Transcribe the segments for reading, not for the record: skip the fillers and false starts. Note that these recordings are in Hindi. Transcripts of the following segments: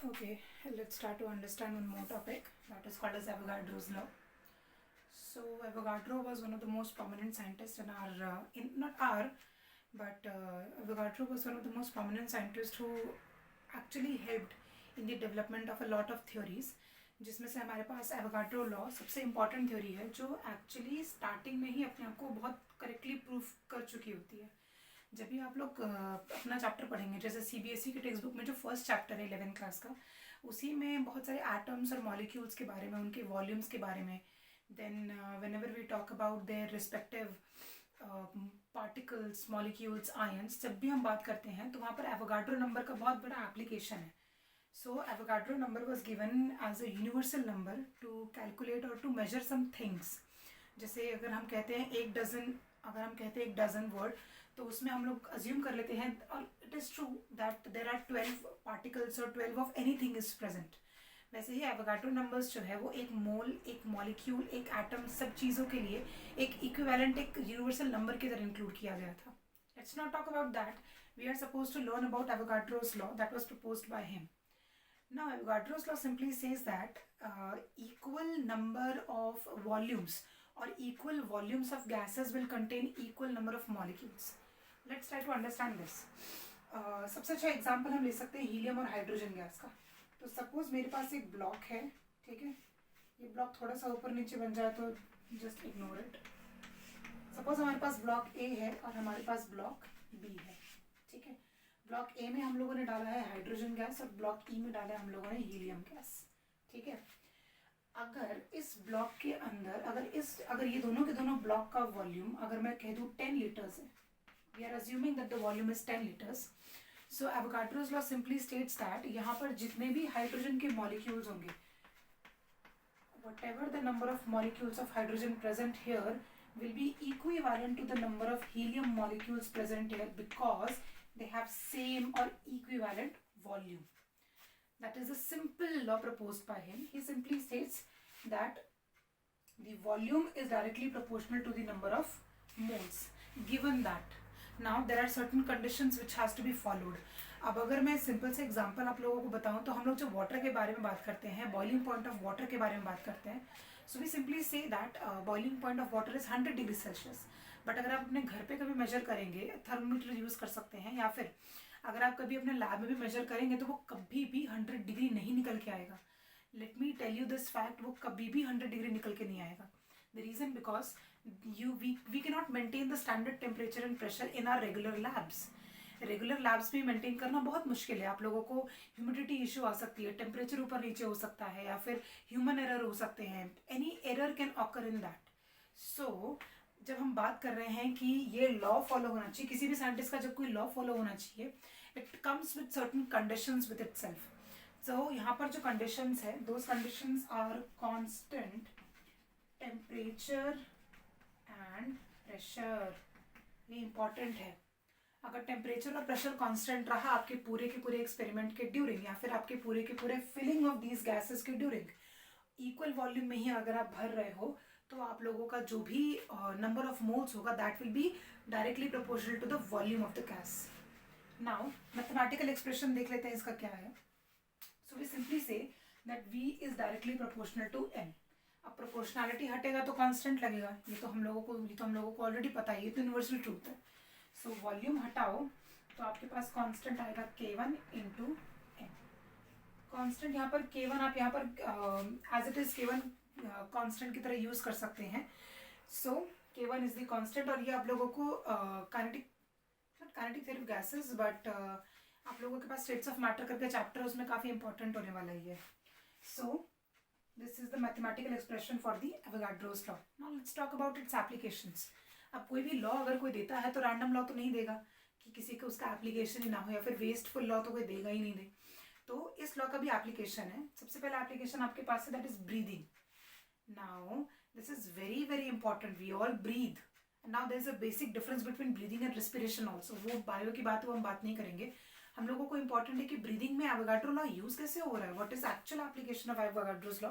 Okay, let's start to understand one more topic that is called as Avogadro's law. So Avogadro was one of the most prominent scientists in Avogadro was one of the most prominent scientists who actually helped in the development of a lot of theories, जिसमें से हमारे पास एवोगाड्रो लॉ सबसे इम्पॉर्टेंट थ्योरी है जो एक्चुअली स्टार्टिंग में ही अपने आप को बहुत करेक्टली प्रूफ कर चुकी होती है. जब भी आप लोग अपना चैप्टर पढ़ेंगे, जैसे सीबीएसई के टेक्स्ट बुक में जो फर्स्ट चैप्टर है 11th क्लास का, उसी में बहुत सारे एटम्स और मॉलिक्यूल्स के बारे में, उनके वॉल्यूम्स के बारे में, then whenever we talk about their respective particles, molecules, ions, जब भी हम बात करते हैं तो वहाँ पर एवोगाड्रो नंबर का बहुत बड़ा एप्लीकेशन है. So Avogadro number was given as a universal number to calculate और टू मेजर सम थिंग्स. जैसे अगर हम कहते हैं एक डजन वर्ड, तो उसमें हम लोग अज्यूम कर लेते हैं, it is true that there are 12 particles और 12 ऑफ एनीथिंग इज प्रेजेंट. वैसे ही एवोगाड्रो नंबर्स जो है वो एक मोल, एक मॉलिक्यूल, एक एटम, सब चीज़ों के लिए एक इक्विवेलेंट, एक यूनिवर्सल नंबर की तरह इंक्लूड किया गया था. Let's not talk about that. We are suppose to learn about Avogadro's law that was proposed by him. Now, Avogadro's law simply says that equal number of volumes or equal volumes of gases will contain equal number of molecules. Let's try to understand this. सबसे अच्छा एग्जाम्पल हम ले सकते हैं हीलियम और हाइड्रोजन गैस का. तो सपोज मेरे पास एक ब्लॉक है, ठीक है. ये ब्लॉक थोड़ा सा ऊपर नीचे बन जाए तो जस्ट इग्नोर इट. सपोज हमारे पास ब्लॉक ए है और हमारे पास ब्लॉक बी है, ठीक है. ब्लॉक ए में हम लोगों ने डाला है हाइड्रोजन गैस और ब्लॉक ई में डाला है हम लोगों ने हीलियम गैस, ठीक है. अगर इस ब्लॉक के अंदर अगर ये दोनों के दोनों ब्लॉक का वॉल्यूम अगर मैं कह दूं 10 लीटर्स है, we are assuming that the volume is 10 litres. So Avogadro's law simply states that यहाँ पर जितने भी हाइड्रोजन के मॉलिक्यूल्स होंगे, whatever the number of molecules of hydrogen present here will be equivalent to the number of helium molecules present here because they have same or equivalent volume. That is a simple law proposed by him. He simply states that the volume is directly proportional to the number of moles. Given that, now there are certain conditions which has to be followed. अब अगर मैं सिंपल से एग्जांपल आप लोगों को बताऊं तो हम लोग जो वाटर के बारे में बात करते हैं, बॉइलिंग पॉइंट ऑफ वाटर के बारे में बात करते हैं, so we simply say that boiling point of water is 100 degree Celsius. But अगर आप अपने घर पे कभी मेजर करेंगे, थर्मोमीटर यूज़ कर सकते हैं, या फिर अगर आप कभी अपने लैब में भी मेजर करेंगे तो वो कभी भी 100 डिग्री नहीं निकल के आएगा. Let me tell you this fact, वो कभी भी 100 डिग्री निकल के नहीं आएगा. The reason because we cannot maintain the standard temperature and pressure in our regular labs. Regular labs में मेंटेन करना बहुत मुश्किल है. आप लोगों को ह्यूमिडिटी इशू आ सकती है, टेम्परेचर ऊपर नीचे हो सकता है, या फिर ह्यूमन एरर हो सकते हैं. Any error can occur in that. So जब हम बात कर रहे हैं कि ये लॉ फॉलो होना चाहिए, किसी भी साइंटिस्ट का जब कोई लॉ फॉलो होना चाहिए, it comes with certain conditions with itself. So यहाँ पर जो कंडीशंस है, those conditions are constant temperature and pressure. ये इंपॉर्टेंट है. अगर टेम्परेचर और प्रेशर कांस्टेंट रहा आपके पूरे के पूरे एक्सपेरिमेंट के ड्यूरिंग, या फिर आपके पूरे के पूरे फिलिंग ऑफ दीज गैसेस के ड्यूरिंग, इक्वल वॉल्यूम में ही अगर आप भर रहे हो, तो आप लोगों का जो भी नंबर ऑफ मोल्स होगा that will be directly proportional to the volume of the gas. Now mathematical expression देख लेते हैं इसका क्या है. So we simply say that V is directly proportional to M. अब प्रोपोर्शनैलिटी हटेगा तो कांस्टेंट लगेगा, ये तो हम लोगों को ऑलरेडी पता है, ये तो यूनिवर्सल ट्रूथ है. सो वॉल्यूम हटाओ तो आपके पास कांस्टेंट आएगा K1 इंटू M. कांस्टेंट यहाँ पर K1 आप यहाँ पर as it is K1 constant की तरह यूज कर सकते हैं. सो K1 इज द कांस्टेंट. और ये आप लोगों को kinetic theory of gases, but आप लोगों के पास स्टेट्स ऑफ मैटर करके चैप्टर है, उसमें काफ़ी इंपॉर्टेंट होने वाला ही है. सो this is the mathematical expression for the Avogadro's law. Now let's talk about it's applications. अब कोई भी लॉ अगर कोई देता है तो रैंडम लॉ तो नहीं देगा कि किसी को उसका एप्लीकेशन ही ना हो, या फिर वेस्टफुल लॉ तो कोई देगा ही नहीं दे. तो इस लॉ का भी एप्लीकेशन है. सबसे पहला एप्लीकेशन आपके पास है, that is breathing. Now this is very very important. We all breathe. Now there is a basic difference between breathing and respiration also. वो बायो की बात है, वो हम बात नहीं करेंगे. हम लोगों को इंपॉर्टेंट है कि ब्रीदिंग में एवोगाड्रो लॉ यूज कैसे हो रहा है, what is actual application of Avogadro's law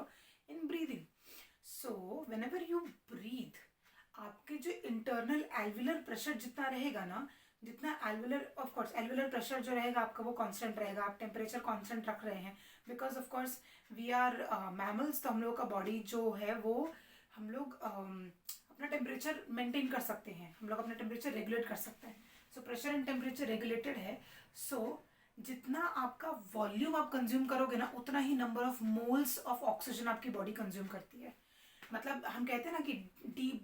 in breathing. So whenever you breathe, आपके जो इंटरनल एल्विलर प्रेशर जितना रहेगा ना, जितना alveolar, of course alveolar pressure जो रहेगा आपका वो कांस्टेंट रहेगा, आप टेम्परेचर कांस्टेंट रख रहे हैं because of course we are mammals, तो हम लोगों का बॉडी जो है वो हम लोग अपना टेम्परेचर मेंटेन कर सकते हैं, हम लोग अपना टेम्परेचर रेगुलेट कर सकते हैं। So pressure and temperature regulated है। सो जितना आपका वॉल्यूम आप कंज्यूम करोगे ना, उतना ही number of moles of oxygen आपकी बॉडी कंज्यूम करती है। मतलब हम कहते हैं ना कि डीप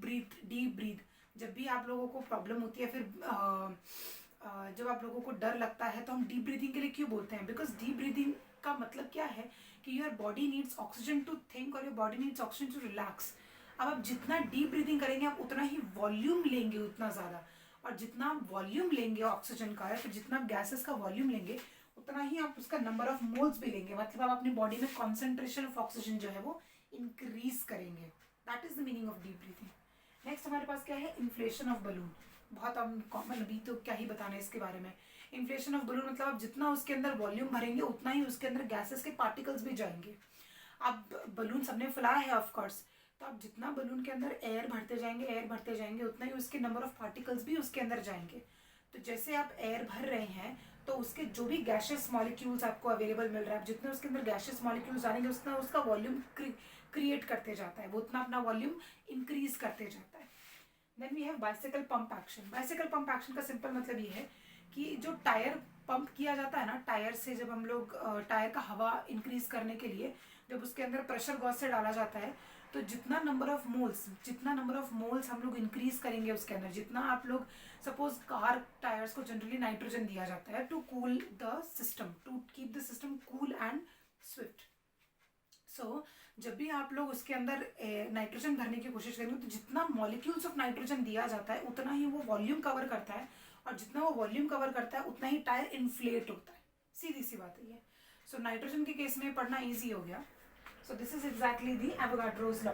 ब्रीथ। जब भी आप लोगों को प्रॉब्लम होती है, फिर जब आप लोगों को डर लगता है, तो हम डीप ब्रीथिंग के लिए क्यों बोलते हैं? बिकॉज डीप ब्रीथिंग का मतलब क्या है कि your body needs oxygen to think और your body needs oxygen to relax. अब आप जितना डीप ब्रीथिंग करेंगे, आप उतना ही वॉल्यूम लेंगे, उतना ज़्यादा। और जितना आप वॉल्यूम लेंगे ऑक्सीजन का, या फिर जितना आप गैसेस का वॉल्यूम लेंगे, उतना ही आप उसका नंबर ऑफ मोल्स भी लेंगे। मतलब आप अपनी बॉडी में कॉन्सेंट्रेशन ऑफ ऑक्सीजन जो है वो इंक्रीज करेंगे। That is the meaning of deep breathing. Next हमारे पास क्या है? Inflation of balloon. बहुत हम कॉमन, अभी तो क्या ही बताना है इसके बारे में। इन्फ्लेशन ऑफ बलून मतलब आप जितना उसके अंदर वॉल्यूम भरेंगे, उतना ही उसके अंदर गैसेस के पार्टिकल्स भी जाएंगे। अब बलून सबने फुलाया है ऑफकोर्स, तो आप जितना बलून के अंदर एयर भरते जाएंगे, उतना ही उसके नंबर ऑफ पार्टिकल्स भी उसके अंदर जाएंगे। तो जैसे आप एयर भर रहे हैं, तो उसके जो भी गैशियस मॉलिक्यूल्स आपको अवेलेबल मिल रहा है, जितने उसके अंदर गैशियस मॉलिक्यूल्स आएंगे, उतना उसका वॉल्यूम क्रिएट करते जाता है, वो उतना अपना वॉल्यूम इंक्रीज करते जाता है। Then we have bicycle pump action. Bicycle pump action का सिंपल मतलब ये है कि जो टायर पंप किया जाता है ना, टायर से जब हम लोग टायर का हवा इंक्रीज करने के लिए जब उसके अंदर प्रेशर गॉस से डाला जाता है, तो जितना नंबर ऑफ मोल्स हम लोग इंक्रीज करेंगे उसके अंदर, जितना आप लोग सपोज कार टायर्स को जनरली नाइट्रोजन दिया जाता है to cool the system, to keep the system cool and swift. So जब भी आप लोग उसके अंदर नाइट्रोजन भरने की कोशिश करेंगे, तो जितना मॉलिक्यूल्स ऑफ नाइट्रोजन दिया जाता है, उतना ही वो वॉल्यूम कवर करता है, और जितना वो वॉल्यूम कवर करता है, उतना ही टायर इन्फ्लेट होता है। सीधी सी बात है ये। सो नाइट्रोजन के केस में पढ़ना ईजी हो गया। So this is exactly the Avogadro's law.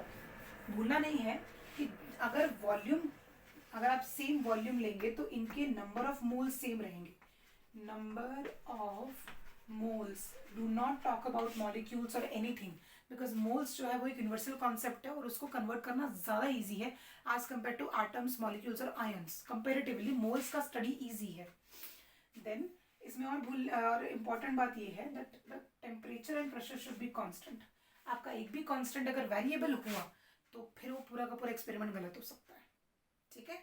भूलना नहीं है कि अगर आप सेम वॉल्यूम लेंगे, तो इनके नंबर ऑफ मोल्स सेम रहेंगे। Number of moles, do not talk about molecules और एनीथिंग, बिकॉज मोल्स जो है वो एक यूनिवर्सल कॉन्सेप्ट है, और उसको कन्वर्ट करना ज़्यादा ईजी है as compare to atoms, molecules और आयंस। कंपेरेटिवली मोल्स का स्टडी ईजी है। देन इसमें और इम्पॉर्टेंट बात ये है that the temperature and pressure should be constant. आपका एक भी कांस्टेंट अगर वेरिएबल हुआ, तो फिर वो पूरा का पूरा एक्सपेरिमेंट गलत हो सकता है। ठीक है।